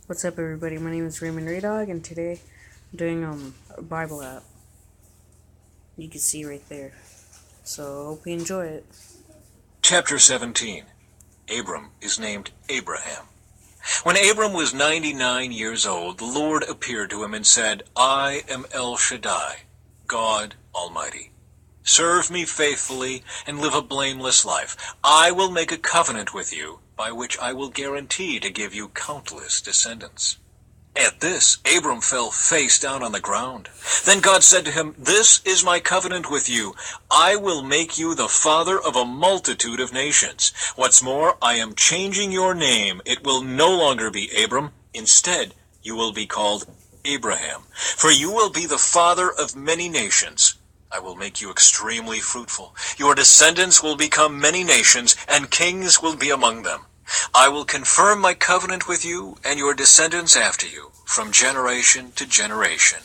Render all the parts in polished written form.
What's up, everybody? My name is Raymond Raydog, and today I'm doing a Bible app. You can see right there. So hope you enjoy it. Chapter 17. Abram is named Abraham. When Abram was 99 years old, the Lord appeared to him and said, "I am El Shaddai, God Almighty. Serve me faithfully and live a blameless life. I will make a covenant with you, by which I will guarantee to give you countless descendants." At this, Abram fell face down on the ground. Then God said to him, "This is my covenant with you. I will make you the father of a multitude of nations. What's more, I am changing your name. It will no longer be Abram. Instead, you will be called Abraham, for you will be the father of many nations. I will make you extremely fruitful. Your descendants will become many nations, and kings will be among them. I will confirm my covenant with you and your descendants after you, from generation to generation.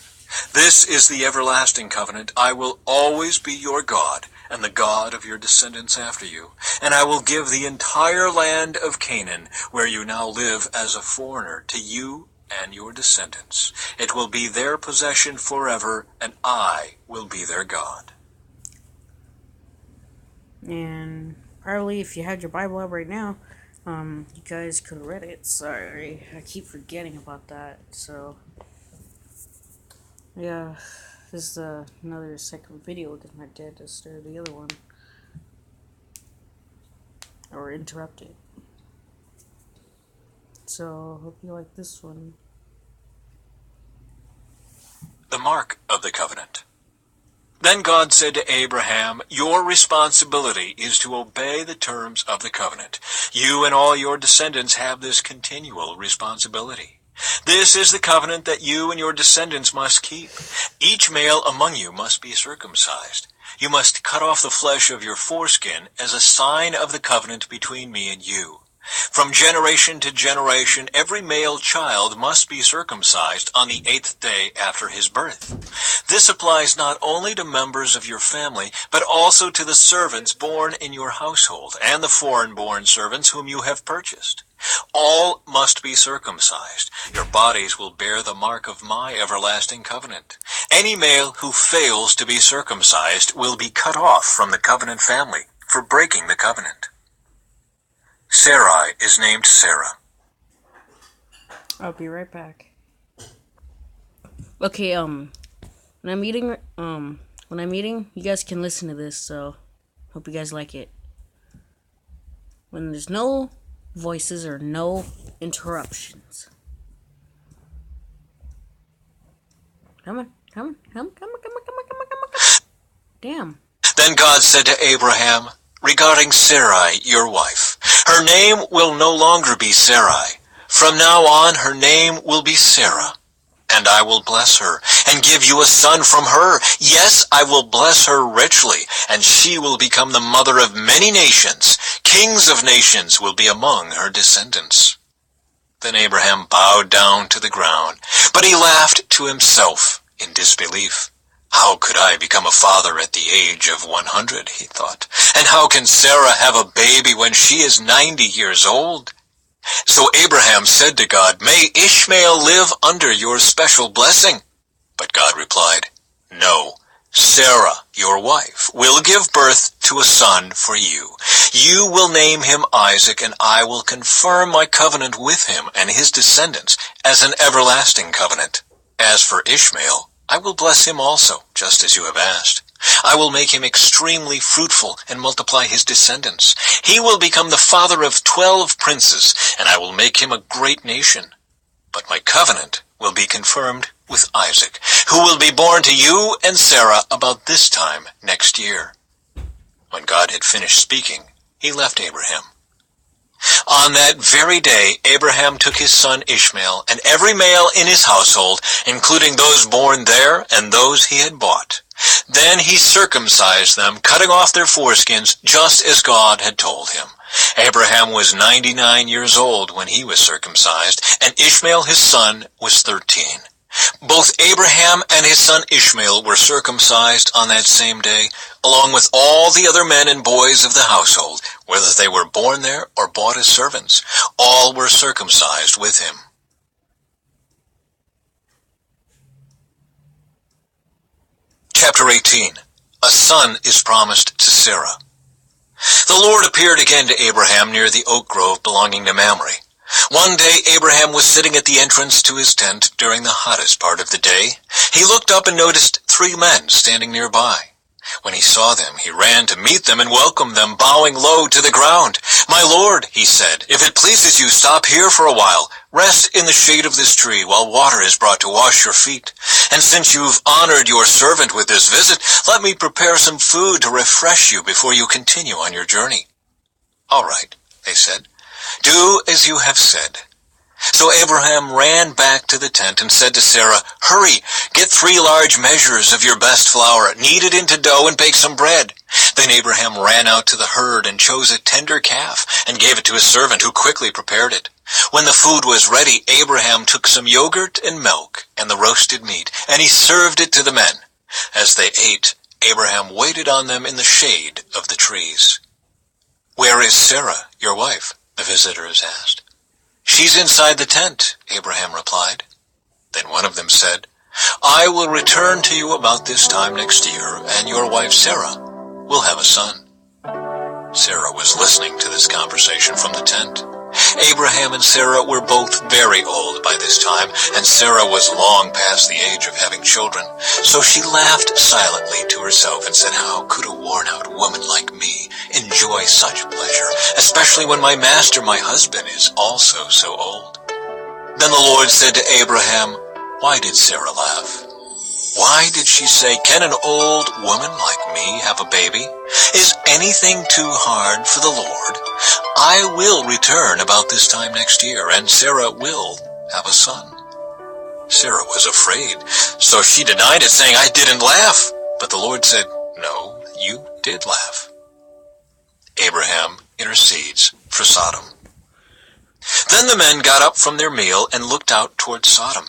This is the everlasting covenant. I will always be your God, and the God of your descendants after you. And I will give the entire land of Canaan, where you now live as a foreigner, to you and your descendants. It will be their possession forever, and I will be their God. And probably if you had your Bible up right now, you guys could have read it. Sorry, I keep forgetting about that. So, yeah, this is another second video that I did to start the other one. Or interrupt it. So, hope you like this one. The mark of the covenant. Then God said to Abraham, "Your responsibility is to obey the terms of the covenant. You and all your descendants have this continual responsibility. This is the covenant that you and your descendants must keep. Each male among you must be circumcised. You must cut off the flesh of your foreskin as a sign of the covenant between me and you. From generation to generation, every male child must be circumcised on the 8th day after his birth. This applies not only to members of your family, but also to the servants born in your household and the foreign-born servants whom you have purchased. All must be circumcised. Your bodies will bear the mark of my everlasting covenant. Any male who fails to be circumcised will be cut off from the covenant family for breaking the covenant." Sarai is named Sarah. I'll be right back. Okay, when I'm eating, you guys can listen to this, so hope you guys like it. When there's no voices or no interruptions. Come on. Damn. Then God said to Abraham, "Regarding Sarai, your wife, her name will no longer be Sarai. From now on, her name will be Sarah. And I will bless her and give you a son from her. Yes, I will bless her richly, and she will become the mother of many nations. Kings of nations will be among her descendants." Then Abraham bowed down to the ground, but he laughed to himself in disbelief. "How could I become a father at the age of 100, he thought. "And how can Sarah have a baby when she is 90 years old? So Abraham said to God, "May Ishmael live under your special blessing." But God replied, "No, Sarah, your wife, will give birth to a son for you. You will name him Isaac, and I will confirm my covenant with him and his descendants as an everlasting covenant. As for Ishmael, I will bless him also, just as you have asked. I will make him extremely fruitful and multiply his descendants. He will become the father of 12 princes, and I will make him a great nation. But my covenant will be confirmed with Isaac, who will be born to you and Sarah about this time next year." When God had finished speaking, he left Abraham. On that very day, Abraham took his son Ishmael and every male in his household, including those born there and those he had bought. Then he circumcised them, cutting off their foreskins, just as God had told him. Abraham was 99 years old when he was circumcised, and Ishmael his son was 13. Both Abraham and his son Ishmael were circumcised on that same day, along with all the other men and boys of the household, whether they were born there or bought as servants. All were circumcised with him. Chapter 18. A son is promised to Sarah. The Lord appeared again to Abraham near the oak grove belonging to Mamre. One day Abraham was sitting at the entrance to his tent during the hottest part of the day. He looked up and noticed 3 men standing nearby. When he saw them, he ran to meet them and welcomed them, bowing low to the ground. "My lord," he said, "if it pleases you, stop here for a while. Rest in the shade of this tree while water is brought to wash your feet. And since you've honored your servant with this visit, let me prepare some food to refresh you before you continue on your journey." "All right," they said. "Do as you have said." So Abraham ran back to the tent and said to Sarah, "Hurry, get 3 large measures of your best flour, knead it into dough, and bake some bread." Then Abraham ran out to the herd and chose a tender calf and gave it to his servant, who quickly prepared it. When the food was ready, Abraham took some yogurt and milk and the roasted meat, and he served it to the men. As they ate, Abraham waited on them in the shade of the trees. "Where is Sarah, your wife?" the visitors asked. "She's inside the tent," Abraham replied. Then one of them said, "I will return to you about this time next year, and your wife Sarah will have a son." Sarah was listening to this conversation from the tent. Abraham and Sarah were both very old by this time, and Sarah was long past the age of having children. So she laughed silently to herself and said, "How could a worn-out woman like me enjoy such pleasure, especially when my master, my husband, is also so old?" Then the Lord said to Abraham, "Why did Sarah laugh? Why did she say, 'Can an old woman like me have a baby?' Is anything too hard for the Lord? I will return about this time next year, and Sarah will have a son." Sarah was afraid, so she denied it, saying, "I didn't laugh." But the Lord said, "No, you did laugh." Abraham intercedes for Sodom. Then the men got up from their meal and looked out toward Sodom.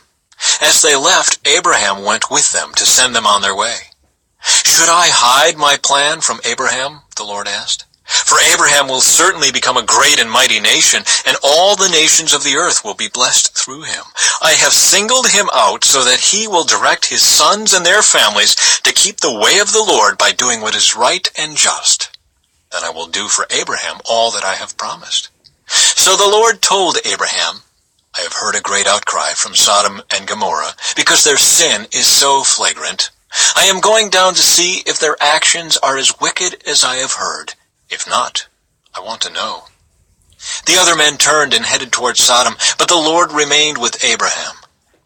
As they left, Abraham went with them to send them on their way. "Should I hide my plan from Abraham?" the Lord asked. "For Abraham will certainly become a great and mighty nation, and all the nations of the earth will be blessed through him. I have singled him out so that he will direct his sons and their families to keep the way of the Lord by doing what is right and just. Then I will do for Abraham all that I have promised." So the Lord told Abraham, "I have heard a great outcry from Sodom and Gomorrah, because their sin is so flagrant. I am going down to see if their actions are as wicked as I have heard. If not, I want to know." The other men turned and headed toward Sodom, but the Lord remained with Abraham.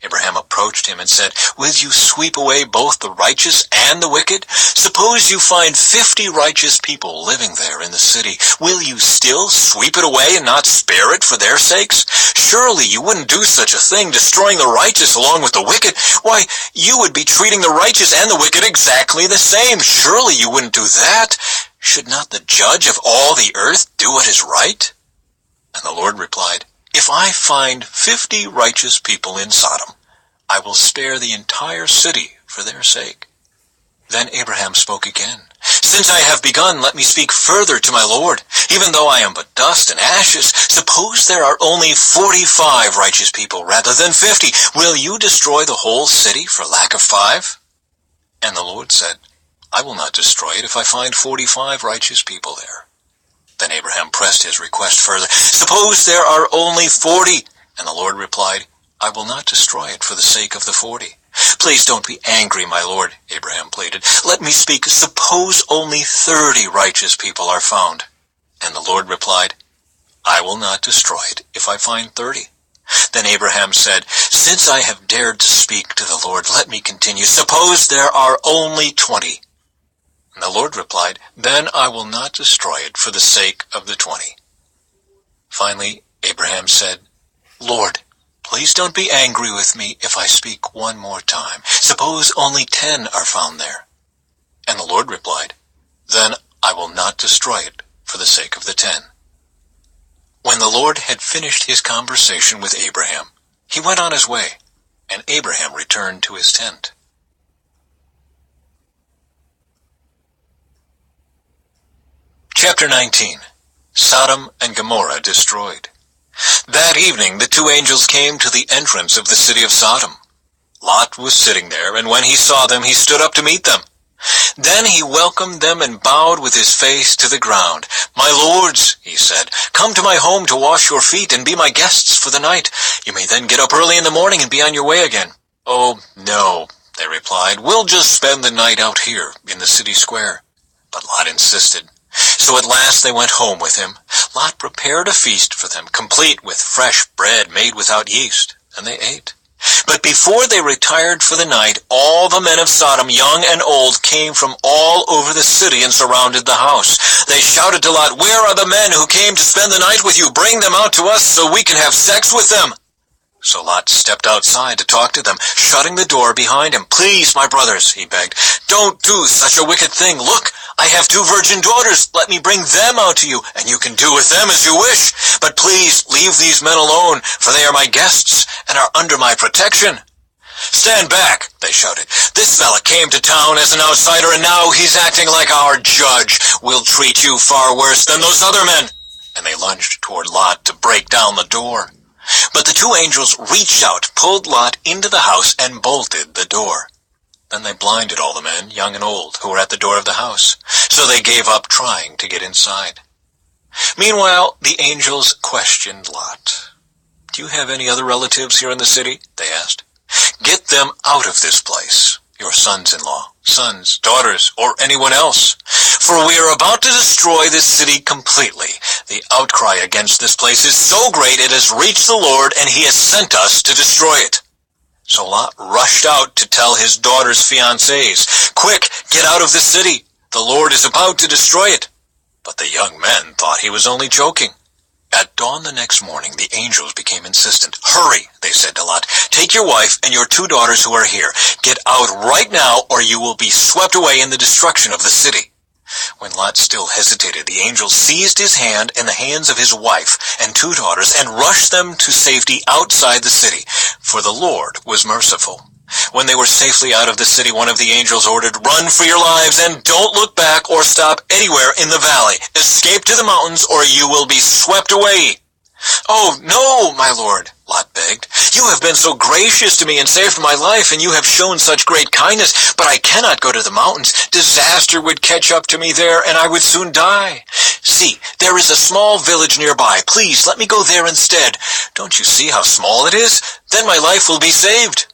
Abraham approached him and said, "Will you sweep away both the righteous and the wicked? Suppose you find 50 righteous people living there in the city. Will you still sweep it away and not spare it for their sakes? Surely you wouldn't do such a thing, destroying the righteous along with the wicked. Why, you would be treating the righteous and the wicked exactly the same. Surely you wouldn't do that. Should not the judge of all the earth do what is right?" And the Lord replied, "If I find 50 righteous people in Sodom, I will spare the entire city for their sake." Then Abraham spoke again, "Since I have begun, let me speak further to my Lord. Even though I am but dust and ashes, suppose there are only 45 righteous people rather than 50. Will you destroy the whole city for lack of 5? And the Lord said, "I will not destroy it if I find 45 righteous people there." Then Abraham pressed his request further, "Suppose there are only 40. And the Lord replied, "I will not destroy it for the sake of the 40. "Please don't be angry, my Lord," Abraham pleaded. "Let me speak. Suppose only 30 righteous people are found." And the Lord replied, "I will not destroy it if I find 30. Then Abraham said, "Since I have dared to speak to the Lord, let me continue. Suppose there are only 20. And the Lord replied, "Then I will not destroy it for the sake of the 20. Finally, Abraham said, "Lord, please don't be angry with me if I speak one more time. Suppose only 10 are found there." And the Lord replied, "Then I will not destroy it for the sake of the 10. When the Lord had finished his conversation with Abraham, he went on his way, and Abraham returned to his tent. Chapter 19. Sodom and Gomorrah destroyed. That evening the 2 angels came to the entrance of the city of Sodom. Lot was sitting there, and when he saw them, he stood up to meet them. Then he welcomed them and bowed with his face to the ground. "My lords," he said, "come to my home to wash your feet and be my guests for the night. You may then get up early in the morning and be on your way again." "Oh, no," they replied. "We'll just spend the night out here in the city square." But Lot insisted. So at last they went home with him. Lot prepared a feast for them, complete with fresh bread made without yeast, and they ate. But before they retired for the night, all the men of Sodom, young and old, came from all over the city and surrounded the house. They shouted to Lot, "Where are the men who came to spend the night with you? Bring them out to us so we can have sex with them." So Lot stepped outside to talk to them, shutting the door behind him. "Please, my brothers," he begged, "don't do such a wicked thing. Look, I have 2 virgin daughters. Let me bring them out to you, and you can do with them as you wish. But please leave these men alone, for they are my guests and are under my protection." "Stand back," they shouted. "This fella came to town as an outsider, and now he's acting like our judge. We'll treat you far worse than those other men." And they lunged toward Lot to break down the door. But the 2 angels reached out, pulled Lot into the house, and bolted the door. Then they blinded all the men, young and old, who were at the door of the house, so they gave up trying to get inside. Meanwhile, the angels questioned Lot. "Do you have any other relatives here in the city?" they asked. "Get them out of this place, your sons-in-law, sons, daughters, or anyone else. For we are about to destroy this city completely. The outcry against this place is so great it has reached the Lord, and he has sent us to destroy it." So Lot rushed out to tell his daughter's fiancés, "Quick, get out of the city. The Lord is about to destroy it." But the young men thought he was only joking. At dawn the next morning, the angels became insistent. "Hurry," they said to Lot. "Take your wife and your 2 daughters who are here. Get out right now, or you will be swept away in the destruction of the city." When Lot still hesitated, the angel seized his hand and the hands of his wife and 2 daughters and rushed them to safety outside the city, for the Lord was merciful. When they were safely out of the city, one of the angels ordered, "Run for your lives and don't look back or stop anywhere in the valley. Escape to the mountains or you will be swept away." "Oh, no, my lord," Lot begged. "You have been so gracious to me and saved my life, and you have shown such great kindness, but I cannot go to the mountains. Disaster would catch up to me there, and I would soon die. See, there is a small village nearby. Please, let me go there instead. Don't you see how small it is? Then my life will be saved."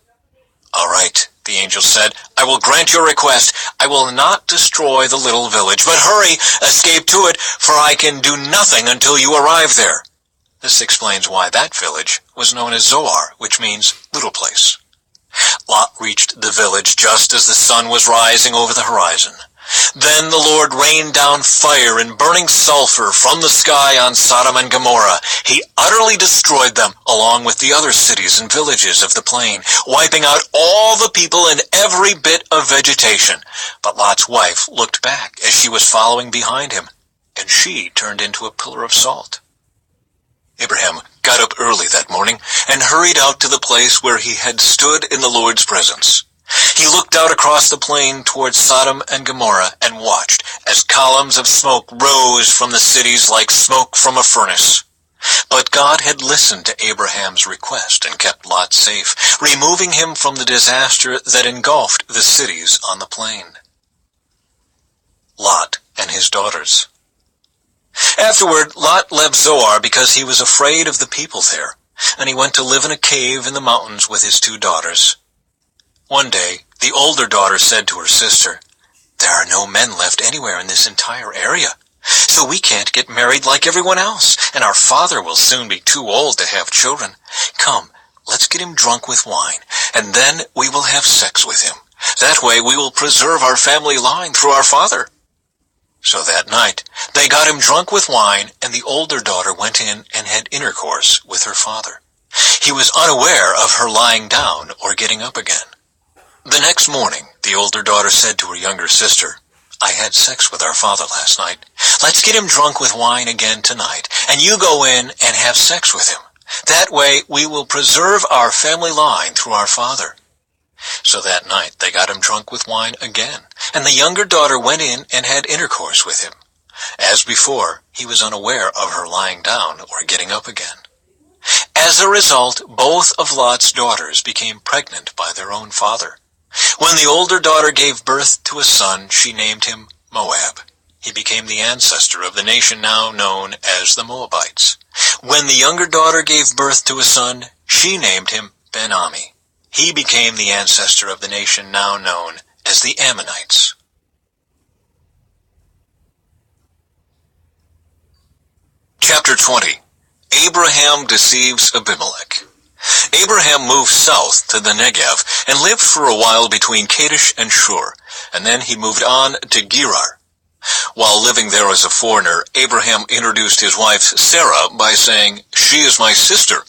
"All right," the angel said. "I will grant your request. I will not destroy the little village, but hurry, escape to it, for I can do nothing until you arrive there." This explains why that village was known as Zoar, which means little place. Lot reached the village just as the sun was rising over the horizon. Then the Lord rained down fire and burning sulfur from the sky on Sodom and Gomorrah. He utterly destroyed them, along with the other cities and villages of the plain, wiping out all the people and every bit of vegetation. But Lot's wife looked back as she was following behind him, and she turned into a pillar of salt. Abraham got up early that morning and hurried out to the place where he had stood in the Lord's presence. He looked out across the plain towards Sodom and Gomorrah and watched as columns of smoke rose from the cities like smoke from a furnace. But God had listened to Abraham's request and kept Lot safe, removing him from the disaster that engulfed the cities on the plain. Lot and his daughters. Afterward, Lot left Zoar because he was afraid of the people there, and he went to live in a cave in the mountains with his 2 daughters. One day, the older daughter said to her sister, "There are no men left anywhere in this entire area, so we can't get married like everyone else, and our father will soon be too old to have children. Come, let's get him drunk with wine, and then we will have sex with him. That way we will preserve our family line through our father." So that night, they got him drunk with wine, and the older daughter went in and had intercourse with her father. He was unaware of her lying down or getting up again. The next morning, the older daughter said to her younger sister, "I had sex with our father last night. Let's get him drunk with wine again tonight, and you go in and have sex with him. That way we will preserve our family line through our father." So that night they got him drunk with wine again, and the younger daughter went in and had intercourse with him. As before, he was unaware of her lying down or getting up again. As a result, both of Lot's daughters became pregnant by their own father. When the older daughter gave birth to a son, she named him Moab. He became the ancestor of the nation now known as the Moabites. When the younger daughter gave birth to a son, she named him Ben-Ami. He became the ancestor of the nation now known as the Ammonites. Chapter 20. Abraham deceives Abimelech. Abraham moved south to the Negev and lived for a while between Kadesh and Shur, and then he moved on to Gerar. While living there as a foreigner, Abraham introduced his wife Sarah by saying, "She is my sister."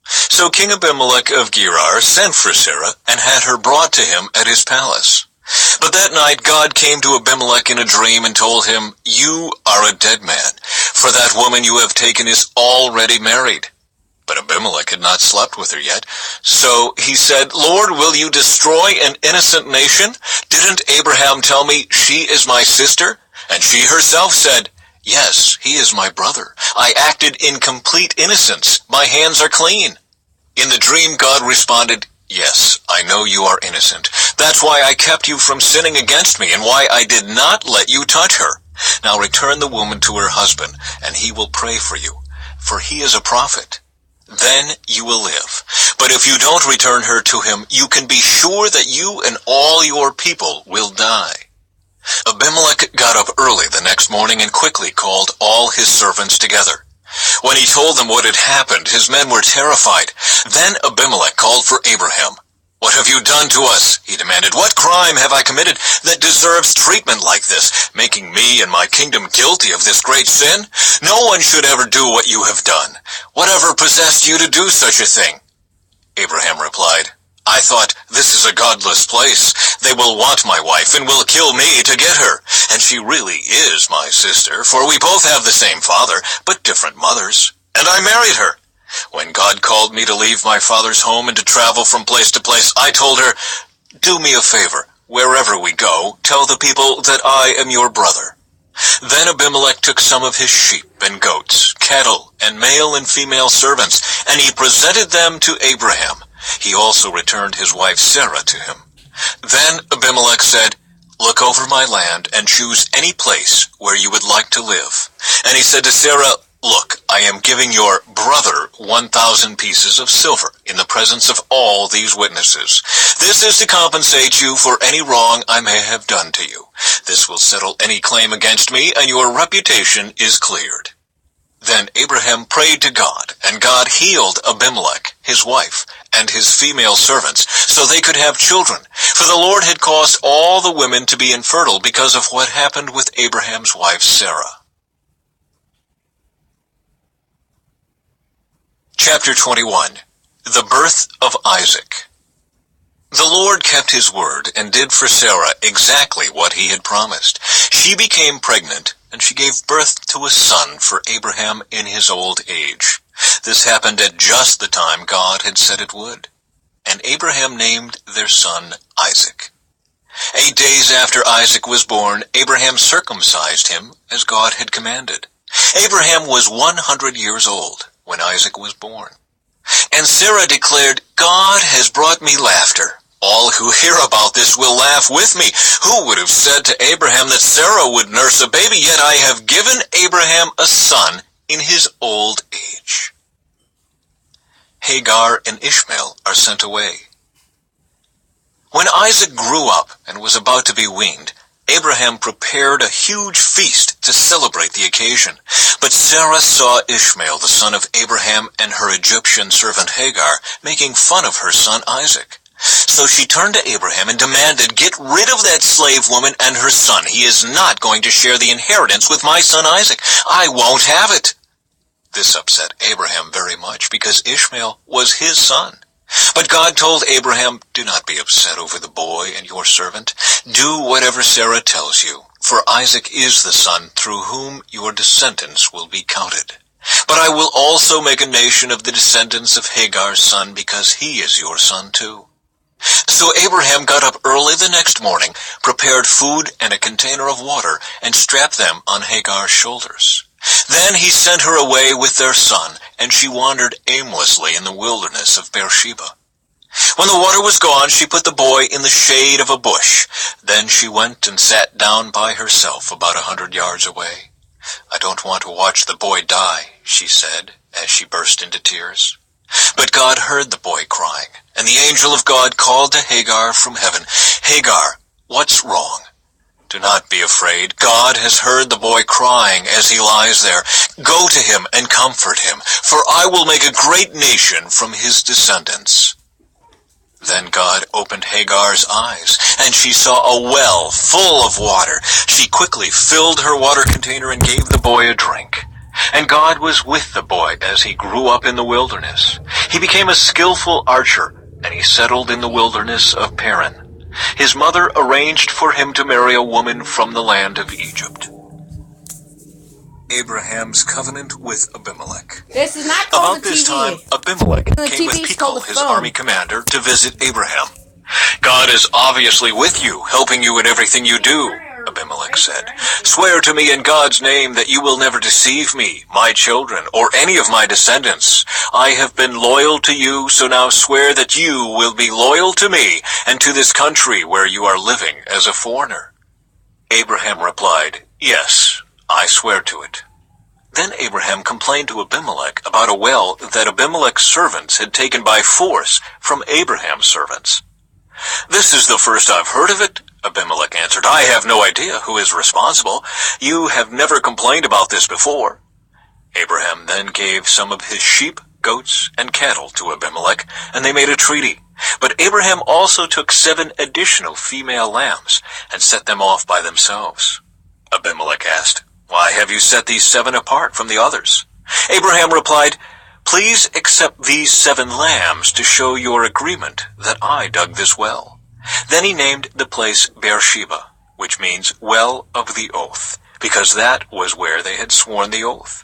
So King Abimelech of Gerar sent for Sarah and had her brought to him at his palace. But that night God came to Abimelech in a dream and told him, "You are a dead man, for that woman you have taken is already married." But Abimelech had not slept with her yet. So he said, "Lord, will you destroy an innocent nation? Didn't Abraham tell me she is my sister?" And she herself said, "Yes, he is my brother. I acted in complete innocence. My hands are clean." In the dream, God responded, "Yes, I know you are innocent. That's why I kept you from sinning against me and why I did not let you touch her. Now return the woman to her husband, and he will pray for you, for he is a prophet. Then you will live. But if you don't return her to him, you can be sure that you and all your people will die." Abimelech got up early the next morning and quickly called all his servants together. When he told them what had happened, his men were terrified. Then Abimelech called for Abraham. "What have you done to us?" he demanded. "What crime have I committed that deserves treatment like this, making me and my kingdom guilty of this great sin? No one should ever do what you have done. Whatever possessed you to do such a thing?" Abraham replied, "I thought, this is a godless place. They will want my wife and will kill me to get her. And she really is my sister, for we both have the same father, but different mothers. And I married her. When God called me to leave my father's home and to travel from place to place, I told her, 'Do me a favor. Wherever we go, tell the people that I am your brother.' Then Abimelech took some of his sheep and goats, cattle, and male and female servants, and he presented them to Abraham. He also returned his wife Sarah to him. Then Abimelech said, 'Look over my land and choose any place where you would like to live.' And he said to Sarah, 'Look, I am giving your brother 1,000 pieces of silver in the presence of all these witnesses. This is to compensate you for any wrong I may have done to you. This will settle any claim against me, and your reputation is cleared.' Then Abraham prayed to God, and God healed Abimelech, his wife, and his female servants, so they could have children. For the Lord had caused all the women to be infertile because of what happened with Abraham's wife Sarah. Chapter 21. The Birth of Isaac. The Lord kept his word and did for Sarah exactly what he had promised. She became pregnant, and she gave birth to a son for Abraham in his old age. This happened at just the time God had said it would. And Abraham named their son Isaac. 8 days after Isaac was born, Abraham circumcised him as God had commanded. Abraham was 100 years old when Isaac was born. And Sarah declared, "God has brought me laughter. All who hear about this will laugh with me. Who would have said to Abraham that Sarah would nurse a baby? Yet I have given Abraham a son in his old age." Hagar and Ishmael are sent away. When Isaac grew up and was about to be weaned, Abraham prepared a huge feast to celebrate the occasion. But Sarah saw Ishmael, the son of Abraham, and her Egyptian servant Hagar, making fun of her son Isaac. So she turned to Abraham and demanded, "Get rid of that slave woman and her son. He is not going to share the inheritance with my son Isaac. I won't have it." This upset Abraham very much, because Ishmael was his son. But God told Abraham, "Do not be upset over the boy and your servant. Do whatever Sarah tells you, for Isaac is the son through whom your descendants will be counted. But I will also make a nation of the descendants of Hagar's son, because he is your son too." So Abraham got up early the next morning, prepared food and a container of water, and strapped them on Hagar's shoulders. Then he sent her away with their son, and she wandered aimlessly in the wilderness of Beersheba. When the water was gone, she put the boy in the shade of a bush. Then she went and sat down by herself about 100 yards away. "I don't want to watch the boy die," she said, as she burst into tears. But God heard the boy crying, and the angel of God called to Hagar from heaven, "Hagar, what's wrong? Do not be afraid. God has heard the boy crying as he lies there. Go to him and comfort him, for I will make a great nation from his descendants." Then God opened Hagar's eyes, and she saw a well full of water. She quickly filled her water container and gave the boy a drink. And God was with the boy as he grew up in the wilderness. He became a skillful archer, and he settled in the wilderness of Paran. His mother arranged for him to marry a woman from the land of Egypt. Abraham's covenant with Abimelech. This is not called About this time, Abimelech came with Pichol, his army commander, to visit Abraham. "God is obviously with you, helping you in everything you do," Abimelech said. "Swear to me in God's name that you will never deceive me, my children, or any of my descendants. I have been loyal to you, so now swear that you will be loyal to me and to this country where you are living as a foreigner." Abraham replied, "Yes, I swear to it." Then Abraham complained to Abimelech about a well that Abimelech's servants had taken by force from Abraham's servants. "This is the first I've heard of it," Abimelech answered. "I have no idea who is responsible. You have never complained about this before." Abraham then gave some of his sheep, goats, and cattle to Abimelech, and they made a treaty. But Abraham also took 7 additional female lambs and set them off by themselves. Abimelech asked, "Why have you set these 7 apart from the others?" Abraham replied, "Please accept these 7 lambs to show your agreement that I dug this well." Then he named the place Beersheba, which means well of the oath, because that was where they had sworn the oath.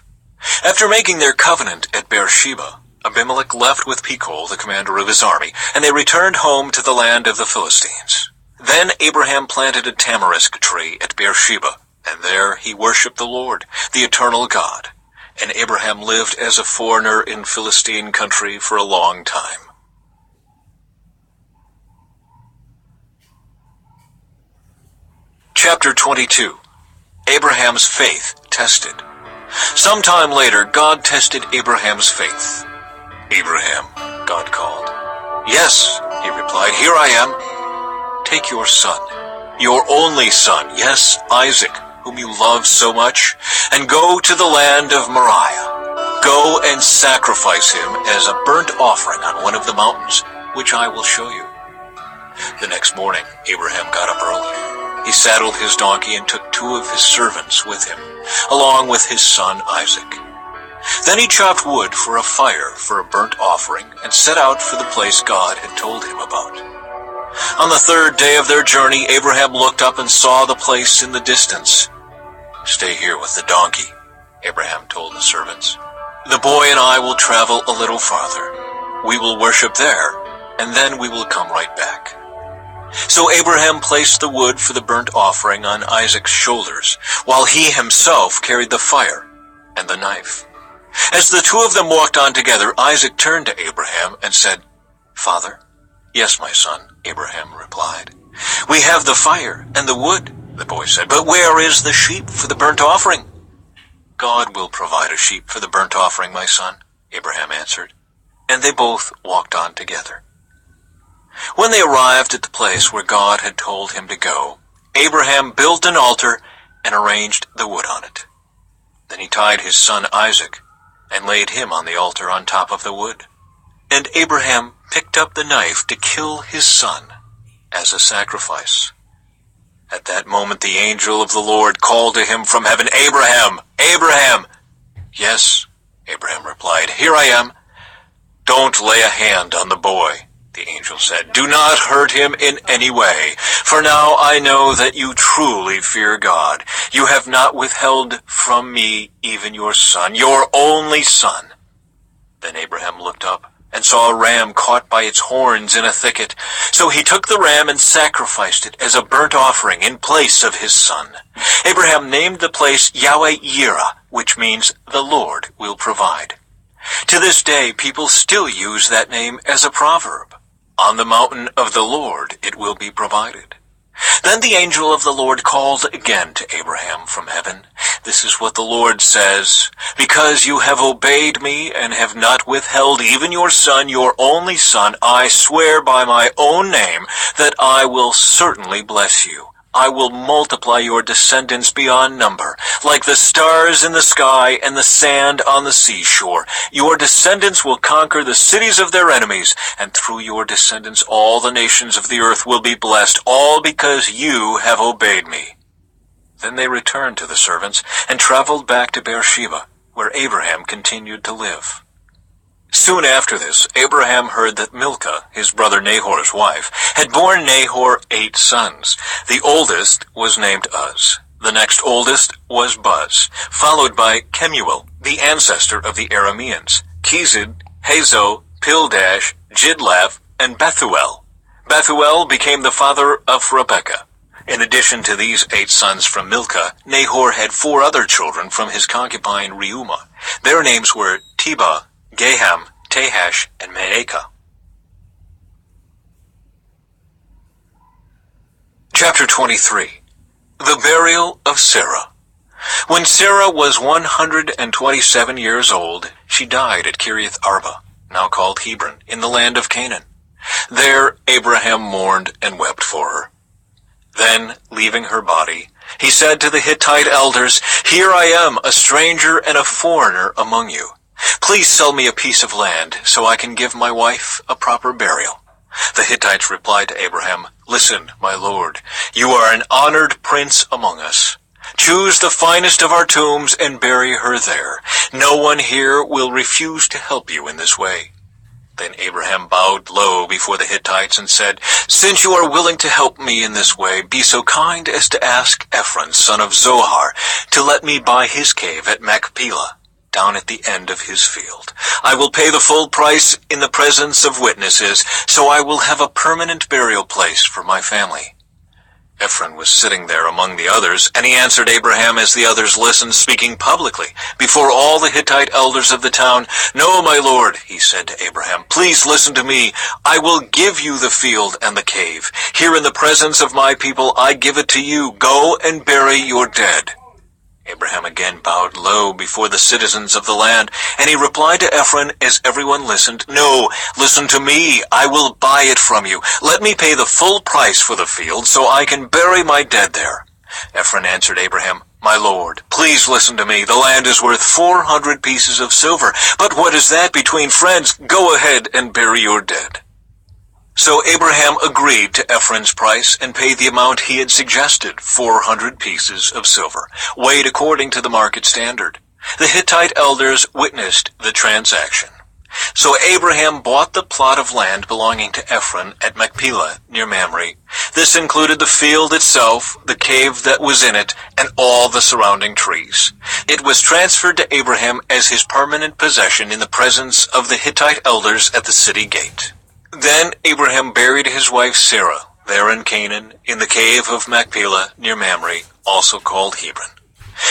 After making their covenant at Beersheba, Abimelech left with Pichol, the commander of his army, and they returned home to the land of the Philistines. Then Abraham planted a tamarisk tree at Beersheba, and there he worshipped the Lord, the eternal God. And Abraham lived as a foreigner in Philistine country for a long time. Chapter 22. Abraham's faith tested. Sometime later, God tested Abraham's faith. "Abraham," God called. "Yes," he replied, "here I am." "Take your son, your only son, yes, Isaac, whom you love so much, and go to the land of Moriah. Go and sacrifice him as a burnt offering on one of the mountains, which I will show you." The next morning, Abraham got up early. He saddled his donkey and took 2 of his servants with him, along with his son Isaac. Then he chopped wood for a fire for a burnt offering and set out for the place God had told him about. On the 3rd day of their journey, Abraham looked up and saw the place in the distance. "Stay here with the donkey," Abraham told the servants. "The boy and I will travel a little farther. We will worship there, and then we will come right back." So Abraham placed the wood for the burnt offering on Isaac's shoulders, while he himself carried the fire and the knife. As the 2 of them walked on together, Isaac turned to Abraham and said, "Father?" "Yes, my son," Abraham replied. "We have the fire and the wood," the boy said, "but where is the sheep for the burnt offering?" "God will provide a sheep for the burnt offering, my son," Abraham answered. And they both walked on together. When they arrived at the place where God had told him to go, Abraham built an altar and arranged the wood on it. Then he tied his son Isaac and laid him on the altar on top of the wood. And Abraham picked up the knife to kill his son as a sacrifice. At that moment the angel of the Lord called to him from heaven, "Abraham, Abraham!" "Yes," Abraham replied, "here I am." "Don't lay a hand on the boy," the angel said. "Do not hurt him in any way, for now I know that you truly fear God. You have not withheld from me even your son, your only son." Then Abraham looked up and saw a ram caught by its horns in a thicket. So he took the ram and sacrificed it as a burnt offering in place of his son. Abraham named the place Yahweh-Yireh, which means the Lord will provide. To this day, people still use that name as a proverb. On the mountain of the Lord it will be provided. Then the angel of the Lord called again to Abraham from heaven. This is what the Lord says, because you have obeyed me and have not withheld even your son, your only son, I swear by my own name that I will certainly bless you. I will multiply your descendants beyond number, like the stars in the sky and the sand on the seashore. Your descendants will conquer the cities of their enemies, and through your descendants all the nations of the earth will be blessed, all because you have obeyed me. Then they returned to the servants and traveled back to Beersheba, where Abraham continued to live. Soon after this, Abraham heard that Milcah, his brother Nahor's wife, had borne Nahor 8 sons. The oldest was named Uz. The next oldest was Buz, followed by Kemuel, the ancestor of the Arameans, Kezid, Hazo, Pildash, Jidlaph, and Bethuel. Bethuel became the father of Rebekah. In addition to these 8 sons from Milcah, Nahor had 4 other children from his concubine Reumah. Their names were Tebah, Gaham, Tahash, and Maacah. Chapter 23. The Burial of Sarah. When Sarah was 127 years old, she died at Kiriath Arba, now called Hebron, in the land of Canaan. There Abraham mourned and wept for her. Then, leaving her body, he said to the Hittite elders, "Here I am, a stranger and a foreigner among you. Please sell me a piece of land so I can give my wife a proper burial." The Hittites replied to Abraham, "Listen, my lord, you are an honored prince among us. Choose the finest of our tombs and bury her there. No one here will refuse to help you in this way." Then Abraham bowed low before the Hittites and said, "Since you are willing to help me in this way, be so kind as to ask Ephron, son of Zohar, to let me buy his cave at Machpelah, down at the end of his field. I will pay the full price in the presence of witnesses, so I will have a permanent burial place for my family." Ephron was sitting there among the others, and he answered Abraham as the others listened, speaking publicly before all the Hittite elders of the town. "No, my lord," he said to Abraham, "please listen to me. I will give you the field and the cave. Here in the presence of my people I give it to you. Go and bury your dead." Abraham again bowed low before the citizens of the land, and he replied to Ephron as everyone listened, "No, listen to me. I will buy it from you. Let me pay the full price for the field so I can bury my dead there." Ephron answered Abraham, "My lord, please listen to me. The land is worth 400 pieces of silver. But what is that between friends? Go ahead and bury your dead." So Abraham agreed to Ephron's price and paid the amount he had suggested, 400 pieces of silver, weighed according to the market standard. The Hittite elders witnessed the transaction. So Abraham bought the plot of land belonging to Ephron at Machpelah, near Mamre. This included the field itself, the cave that was in it, and all the surrounding trees. It was transferred to Abraham as his permanent possession in the presence of the Hittite elders at the city gate. Then Abraham buried his wife Sarah there in Canaan, in the cave of Machpelah near Mamre, also called Hebron.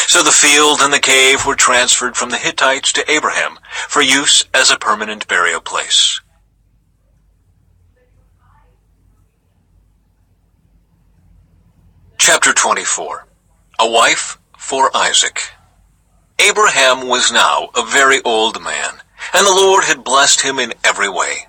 So the field and the cave were transferred from the Hittites to Abraham for use as a permanent burial place. Chapter 24. A wife for Isaac. Abraham was now a very old man, and the Lord had blessed him in every way.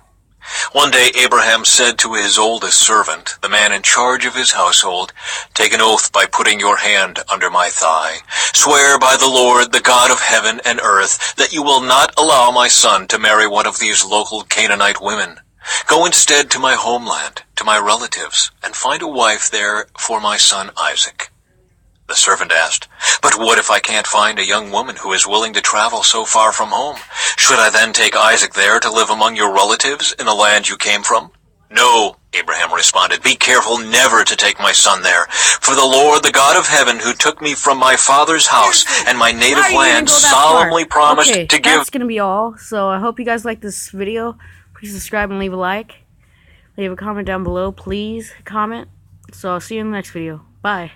One day Abraham said to his oldest servant, the man in charge of his household, "Take an oath by putting your hand under my thigh. Swear by the Lord, the God of heaven and earth, that you will not allow my son to marry one of these local Canaanite women. Go instead to my homeland, to my relatives, and find a wife there for my son Isaac." The servant asked, "But what if I can't find a young woman who is willing to travel so far from home? Should I then take Isaac there to live among your relatives in the land you came from?" "No," Abraham responded, "be careful never to take my son there. For the Lord, the God of heaven, who took me from my father's house and my native land, solemnly promised to give..." That's going to be all. So I hope you guys like this video. Please subscribe and leave a like. Leave a comment down below, please. Comment. So I'll see you in the next video. Bye.